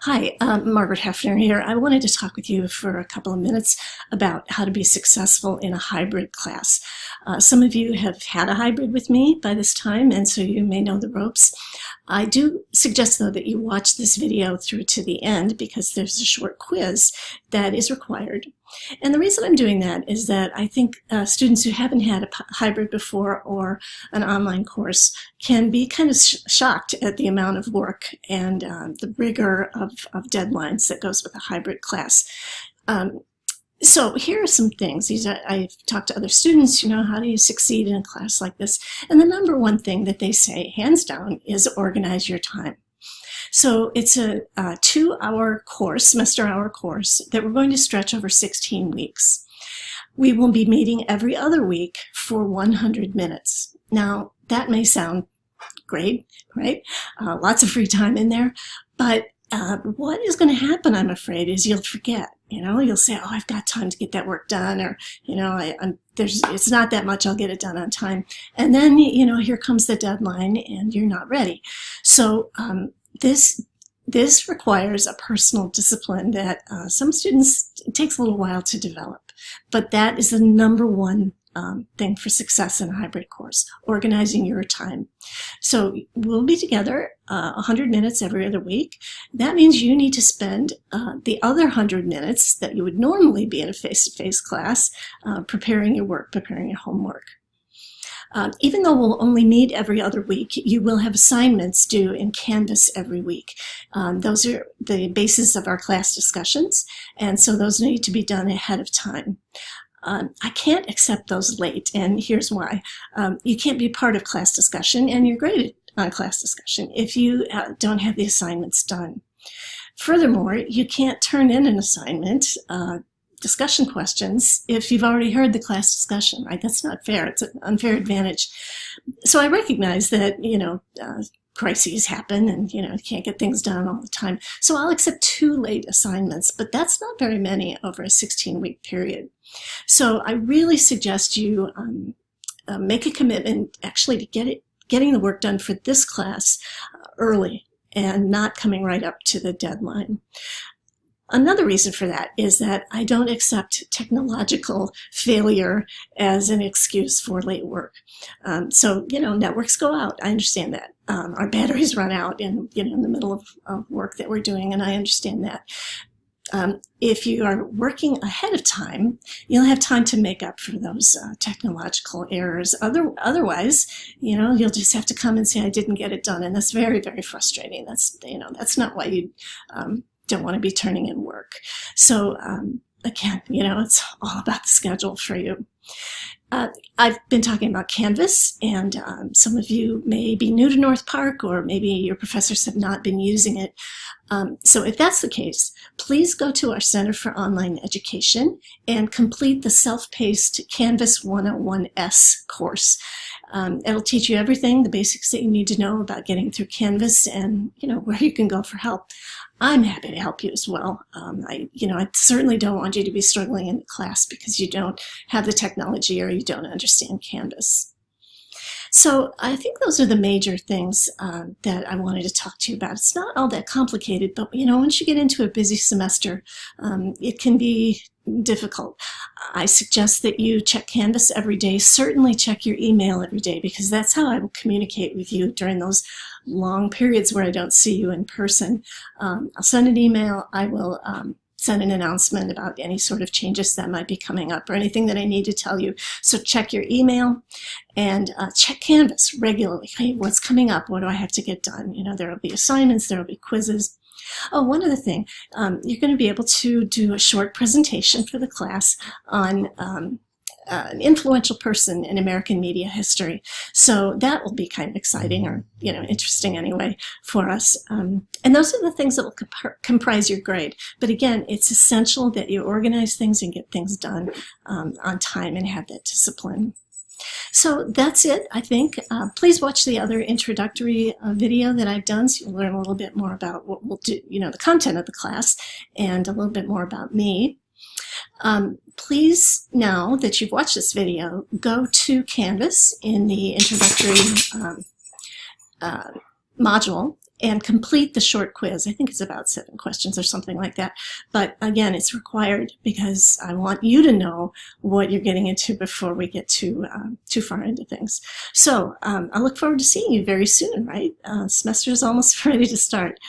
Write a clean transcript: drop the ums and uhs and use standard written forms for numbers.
Hi, Margaret Hefner here. I wanted to talk with you for a couple of minutes about how to be successful in a hybrid class. Some of you have had a hybrid with me by this time, and so you may know the ropes. I do suggest, though, that you watch this video through to the end because there's a short quiz that is required. And the reason I'm doing that is that I think students who haven't had a hybrid before or an online course can be kind of shocked at the amount of work and the rigor of deadlines that goes with a hybrid class. So here are some things. I've talked to other students, how do you succeed in a class like this? And the number one thing that they say, hands down, is organize your time. So it's a 2-hour course, semester-hour course, that we're going to stretch over 16 weeks. We will be meeting every other week for 100 minutes. Now, that may sound great, right? Lots of free time in there, but what is going to happen, I'm afraid, is you'll forget. You'll say, oh, I've got time to get that work done, or, it's not that much, I'll get it done on time. And then, here comes the deadline and you're not ready. So this requires a personal discipline that some students, it takes a little while to develop. But that is the number one thing for success in a hybrid course, organizing your time. So we'll be together 100 minutes every other week. That means you need to spend the other 100 minutes that you would normally be in a face-to-face class preparing your work, preparing your homework. Even though we'll only meet every other week, you will have assignments due in Canvas every week. Those are the basis of our class discussions, and so those need to be done ahead of time. I can't accept those late, and here's why. You can't be part of class discussion, and you're graded on class discussion if you don't have the assignments done. Furthermore, you can't turn in an assignment, discussion questions, if you've already heard the class discussion, right? That's not fair. It's an unfair advantage. So I recognize that, crises happen and, you can't get things done all the time. So I'll accept 2 late assignments, but that's not very many over a 16-week period. So I really suggest you make a commitment actually to getting the work done for this class early and not coming right up to the deadline. Another reason for that is that I don't accept technological failure as an excuse for late work. So, networks go out. I understand that. Our batteries run out in the middle of work that we're doing, and I understand that. If you are working ahead of time, you'll have time to make up for those technological errors. Otherwise, you'll just have to come and say, I didn't get it done, and that's very, very frustrating. That's not why you don't want to be turning in work. So again, it's all about the schedule for you. I've been talking about Canvas, and some of you may be new to North Park, or maybe your professors have not been using it. So if that's the case, please go to our Center for Online Education and complete the self-paced Canvas 101S course. It'll teach you everything, the basics that you need to know about getting through Canvas and, where you can go for help. I'm happy to help you as well. I certainly don't want you to be struggling in the class because you don't have the technology or you don't understand Canvas. So I think those are the major things that I wanted to talk to you about. It's not all that complicated, but once you get into a busy semester, it can be difficult. I suggest that you check Canvas every day. Certainly check your email every day, because that's how I will communicate with you during those long periods where I don't see you in person. I'll send an email. I will send an announcement about any sort of changes that might be coming up or anything that I need to tell you. So check your email and check Canvas regularly. Hey, what's coming up? What do I have to get done? There will be assignments, there will be quizzes. Oh, one other thing, you're going to be able to do a short presentation for the class on an influential person in American media history. So that will be kind of exciting, or, interesting anyway for us. And those are the things that will comprise your grade. But again, it's essential that you organize things and get things done on time and have that discipline. So that's it, I think. Please watch the other introductory video that I've done so you'll learn a little bit more about what we'll do, the content of the class, and a little bit more about me. Please, now that you've watched this video, go to Canvas in the introductory module and complete the short quiz. I think it's about 7 questions or something like that. But again, it's required because I want you to know what you're getting into before we get too far into things. So I look forward to seeing you very soon, right? Semester is almost ready to start.